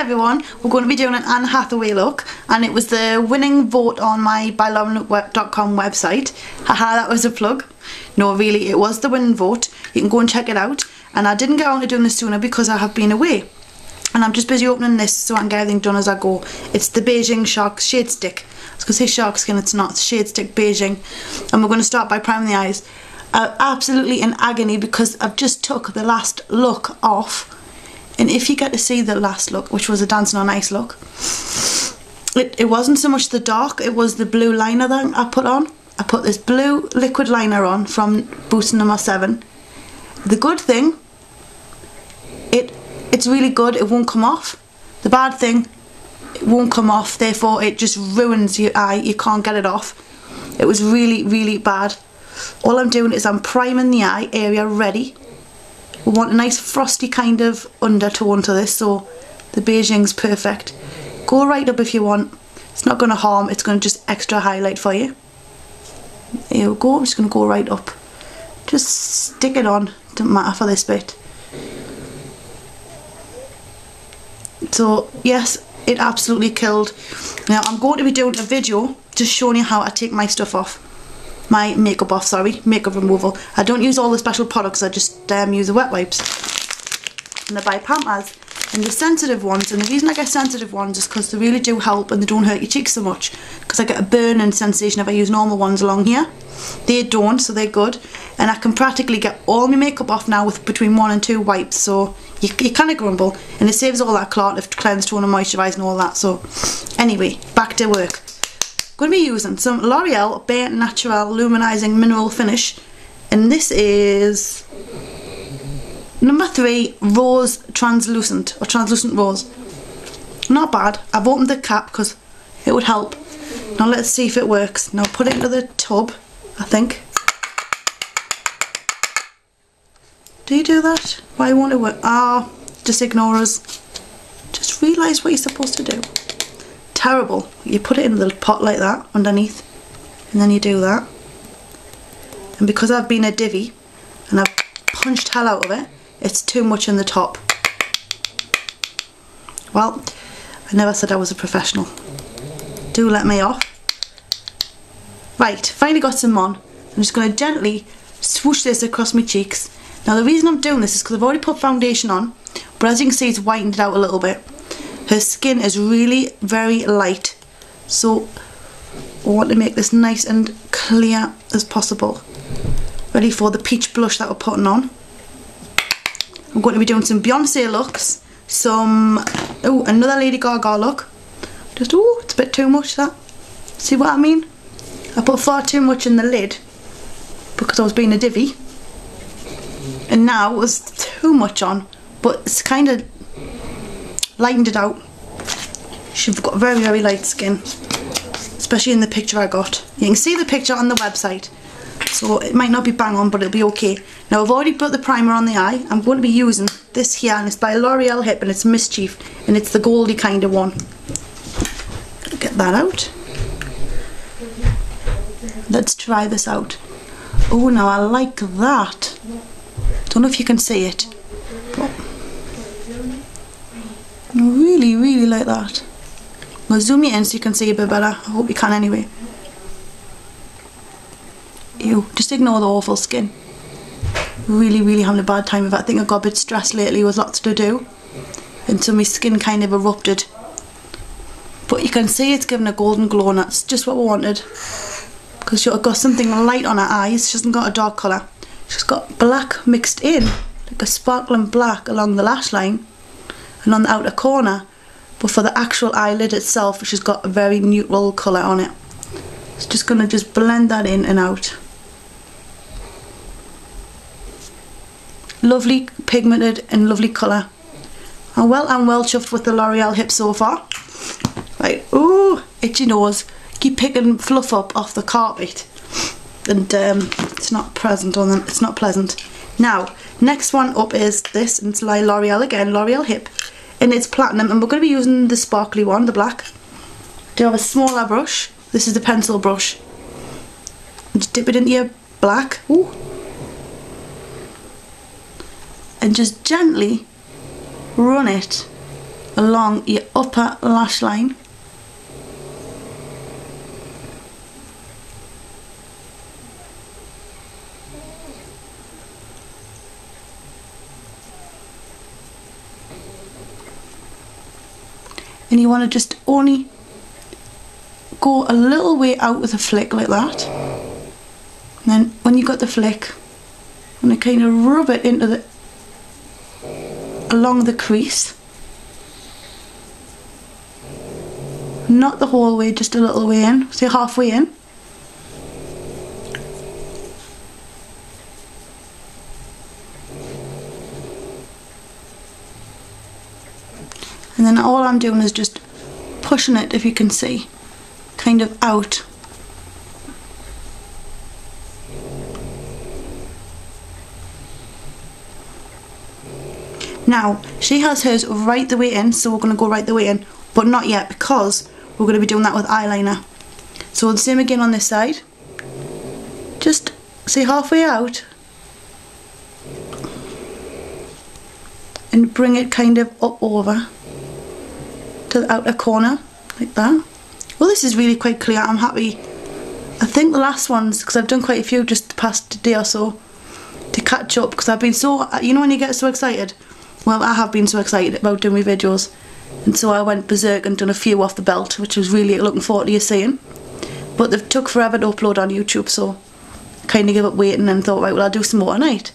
everyone, we're going to be doing an Anne Hathaway look, and it was the winning vote on my bylaurenlook.com website. Haha, that was a plug. No, really, it was the winning vote. You can go and check it out. And I didn't get on to doing this sooner because I have been away. And I'm just busy opening this so I can get everything done as I go. It's the Beijing Shark Shade Stick. I was going to say Shark Skin, it's not. It's Shade Stick Beijing. And we're going to start by priming the eyes. Absolutely in agony because I've just took the last look off. And if you get to see the last look, which was a Dancing on Ice look, it wasn't so much the dark, it was the blue liner that I put on. I put this blue liquid liner on from Boost No. 7. The good thing, it's really good, it won't come off. The bad thing, it won't come off, therefore it just ruins your eye, you can't get it off. It was really, really bad. All I'm doing is I'm priming the eye area ready. We want a nice frosty kind of undertone to this, so the Beijing's perfect. Go right up if you want. It's not going to harm, it's going to just extra highlight for you. Here we go, I'm just going to go right up. Just stick it on, doesn't matter for this bit. So yes, it absolutely killed. Now I'm going to be doing a video just showing you how I take my stuff off. My makeup off, sorry, makeup removal. I don't use all the special products, I just use the wet wipes. And they're by Pampers. And the sensitive ones, and the reason I get sensitive ones is because they really do help and they don't hurt your cheeks so much. Because I get a burning sensation if I use normal ones along here. They don't, so they're good. And I can practically get all my makeup off now with between 1 and 2 wipes, so you kind of grumble. And it saves all that clot of cleanse, tone and moisturise and all that. So anyway, back to work. Going to be using some L'Oreal Bare Natural Luminising Mineral Finish, and this is number 3 Rose Translucent, or Translucent Rose. Not bad. I've opened the cap because it would help. Now let's see if it works. Now put it into the tub, I think. Do you do that? Why won't it work? Ah, just ignore us. Just realise what you're supposed to do. Terrible. You put it in the pot like that underneath, and then you do that. And because I've been a divvy and I've punched hell out of it, it's too much in the top. Well, I never said I was a professional. Do let me off. Right, finally got some on. I'm just going to gently swoosh this across my cheeks. Now the reason I'm doing this is because I've already put foundation on, but as you can see it's whitened it out a little bit. Her skin is really very light, so I want to make this nice and clear as possible. Ready for the peach blush that we're putting on. I'm going to be doing some Beyonce looks, another Lady Gaga look. Just, it's a bit too much that. See what I mean? I put far too much in the lid because I was being a divvy. And now it was too much on, but it's kind of lightened it out. She's got very, very light skin, especially in the picture I got. You can see the picture on the website, so it might not be bang on, but it'll be okay. Now I've already put the primer on the eye. I'm going to be using this here, and it's by L'Oreal Hip, and it's Mischief, and it's the goldy kind of one. Get that out. Let's try this out. Oh, now I like that. Don't know if you can see it, but I really, really like that. I'll zoom you in so you can see a bit better. I hope you can anyway. Ew, just ignore the awful skin. Really, really having a bad time with it. I think I've got a bit stressed lately with lots to do, and so my skin kind of erupted. But you can see it's given a golden glow, and that's just what we wanted. Because she's got something light on her eyes. She hasn't got a dark colour. She's got black mixed in, like a sparkling black along the lash line and on the outer corner, but for the actual eyelid itself she's got a very neutral colour on it. It's just going to just blend that in and out. Lovely pigmented and lovely colour. I'm well chuffed with the L'Oreal Hip so far. Right, ooh, itchy nose. Keep picking fluff up off the carpet, and it's not present on them. It's not pleasant. Now, next one up is this, and it's L'Oreal again, L'Oreal Hip, and it's platinum, and we're going to be using the sparkly one, the black. Do you have a smaller brush? This is the pencil brush. Just dip it into your black. Ooh. And just gently run it along your upper lash line. And you want to just only go a little way out with a flick like that. And then when you've got the flick, I'm going to kind of rub it into the along the crease. Not the whole way, just a little way in, say halfway in. And then all I'm doing is just pushing it, if you can see, kind of out. Now, she has hers right the way in, so we're going to go right the way in, but not yet, because we're going to be doing that with eyeliner. So the same again on this side. Just say halfway out and bring it kind of up over to the outer corner, like that. Well, this is really quite clear. I'm happy. I think the last ones, because I've done quite a few just the past day or so to catch up, because I've been so, you know when you get so excited? Well, I have been so excited about doing my videos, and so I went berserk and done a few off the belt, which I was really looking forward to you seeing. But they took forever to upload on YouTube, so I kind of gave up waiting and thought, right, well, I'll do some more tonight.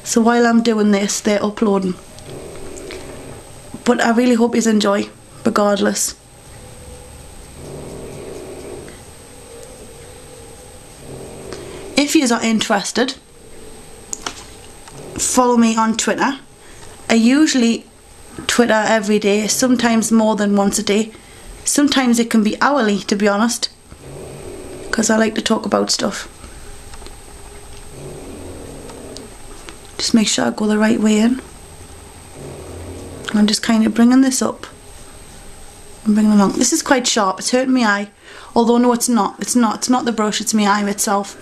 So while I'm doing this, they're uploading. But I really hope you enjoy, regardless. If you are interested, follow me on Twitter. I usually Twitter every day, sometimes more than once a day. Sometimes it can be hourly, to be honest, because I like to talk about stuff. Just make sure I go the right way in. I'm just kind of bringing this up and bringing it along. This is quite sharp. It's hurting my eye. Although no, it's not. It's not the brush. It's my eye itself.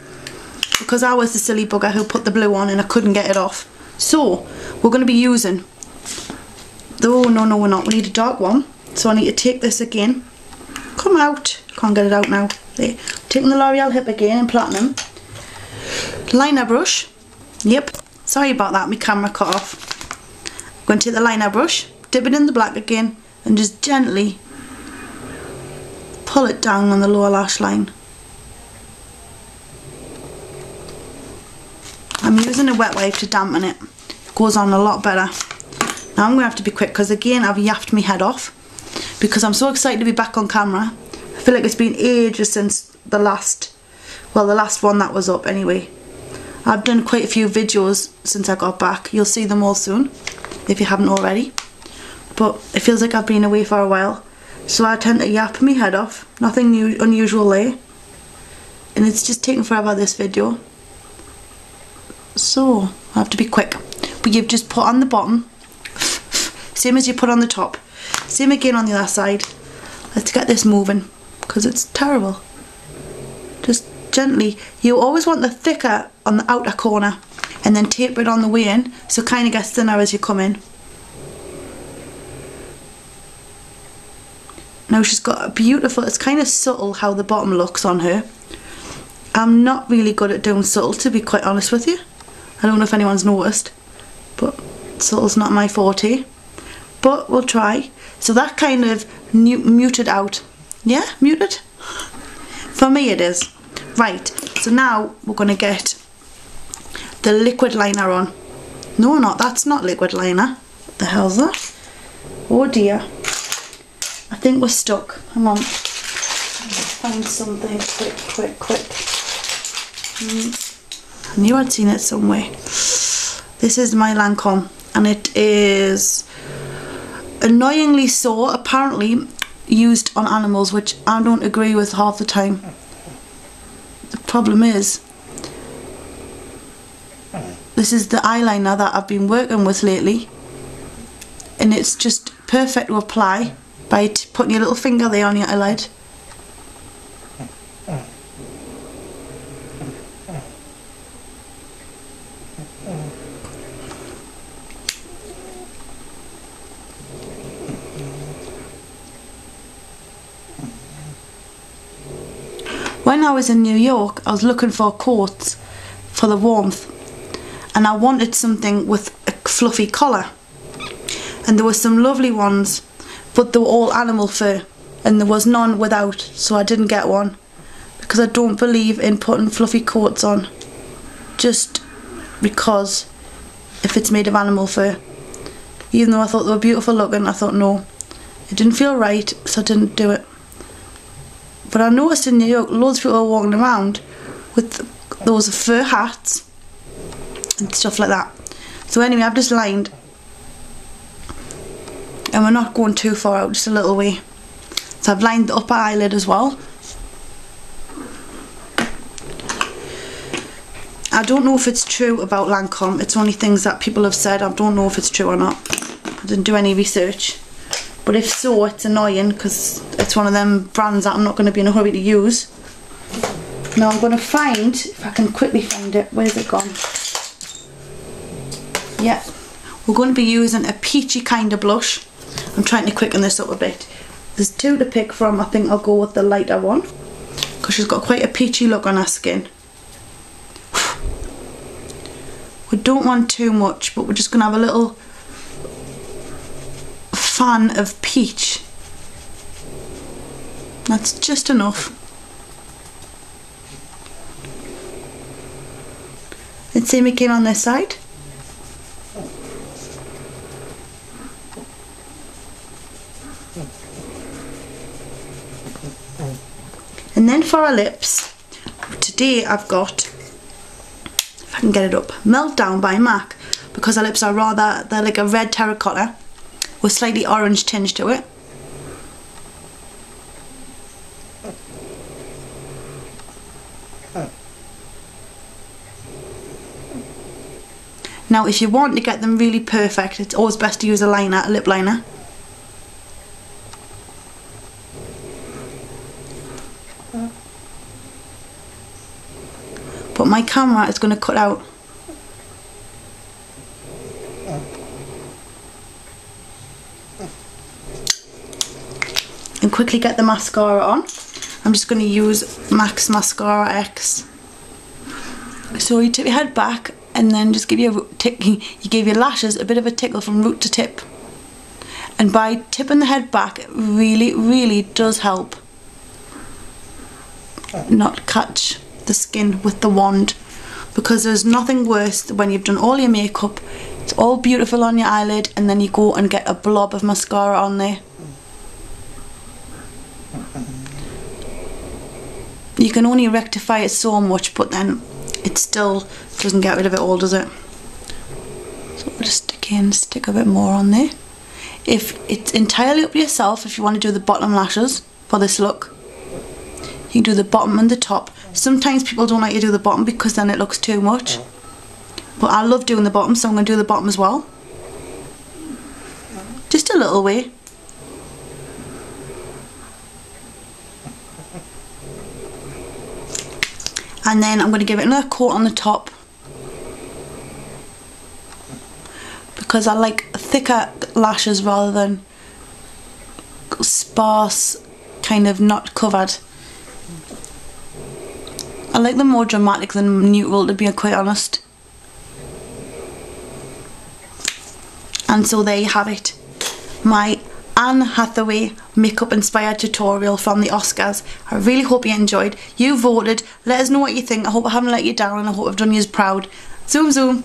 Because I was the silly bugger who put the blue on and I couldn't get it off. So we're going to be using. Oh no, we're not. We need a dark one. So I need to take this again. Come out. Can't get it out now. There. Taking the L'Oreal Hip again in platinum. Liner brush. Yep. Sorry about that. My camera cut off. I'm going to take the liner brush, dip it in the black again, and just gently pull it down on the lower lash line. I'm using a wet wipe to dampen it. It goes on a lot better. Now I'm going to have to be quick because again I've yapped my head off because I'm so excited to be back on camera. I feel like it's been ages since the last one that was up anyway. I've done quite a few videos since I got back. You'll see them all soon if you haven't already. But it feels like I've been away for a while. So I tend to yap my head off. Nothing unusual there. And it's just taking forever, this video. So I have to be quick. But you've just put on the bottom, same as you put on the top. Same again on the other side. Let's get this moving because it's terrible. Just gently. You always want the thicker on the outer corner and then taper it on the way in so it kind of gets thinner as you come in. Now she's got a beautiful, it's kind of subtle how the bottom looks on her. I'm not really good at doing subtle, to be quite honest with you. I don't know if anyone's noticed, but subtle's not my forte. But we'll try. So that kind of muted out. Yeah, muted? For me it is. Right, so now we're going to get the liquid liner on. No, not, that's not liquid liner. What the hell's that? Oh dear. I think we're stuck. Hang on. Find something quick. I knew I'd seen it somewhere. This is my Lancome and it is annoyingly so, apparently used on animals, which I don't agree with half the time. The problem is, this is the eyeliner that I've been working with lately and it's just perfect to apply by putting your little finger there on your eyelid. When I was in New York, I was looking for coats for the warmth, and I wanted something with a fluffy collar, and there were some lovely ones, but they were all animal fur, and there was none without, so I didn't get one because I don't believe in putting fluffy coats on just because if it's made of animal fur. Even though I thought they were beautiful looking, I thought no, it didn't feel right, so I didn't do it. But I noticed in New York loads of people were walking around with those fur hats and stuff like that. So anyway, I've just lined, and we're not going too far out, just a little way. So I've lined the upper eyelid as well. I don't know if it's true about Lancome, it's only things that people have said. I don't know if it's true or not. I didn't do any research. But if so, it's annoying because it's one of them brands that I'm not going to be in a hurry to use. Now I'm going to find, if I can quickly find it, where's it gone? Yeah, we're going to be using a peachy kind of blush. I'm trying to quicken this up a bit. There's two to pick from. I think I'll go with the lighter one because she's got quite a peachy look on her skin. We don't want too much, but we're just going to have a little fan of peach. That's just enough. Let's see me came on this side. And then for our lips, today I've got, if I can get it up, Meltdown by MAC, because our lips are rather, they're like a red terracotta with slightly orange tinge to it. Now if you want to get them really perfect, it's always best to use a liner, a lip liner. But my camera is going to cut out. And quickly get the mascara on. I'm just going to use MAC's Mascara X. So you tip your head back and then just give you give your lashes a bit of a tickle from root to tip. And by tipping the head back, it really, really does help not catch the skin with the wand, because there's nothing worse than when you've done all your makeup, it's all beautiful on your eyelid, and then you go and get a blob of mascara on there. You can only rectify it so much, but then it still doesn't get rid of it all, does it? So we'll just stick a bit more on there. If it's entirely up to yourself, if you want to do the bottom lashes for this look, you can do the bottom and the top. Sometimes people don't like to do the bottom because then it looks too much, but I love doing the bottom, so I'm going to do the bottom as well, just a little way. And then I'm going to give it another coat on the top because I like thicker lashes rather than sparse, kind of not covered. I like them more dramatic than neutral, to be quite honest. And so there you have it, my Anne Hathaway makeup inspired tutorial from the Oscars. I really hope you enjoyed. You voted, let us know what you think. I hope I haven't let you down, and I hope I've done you proud. Zoom zoom.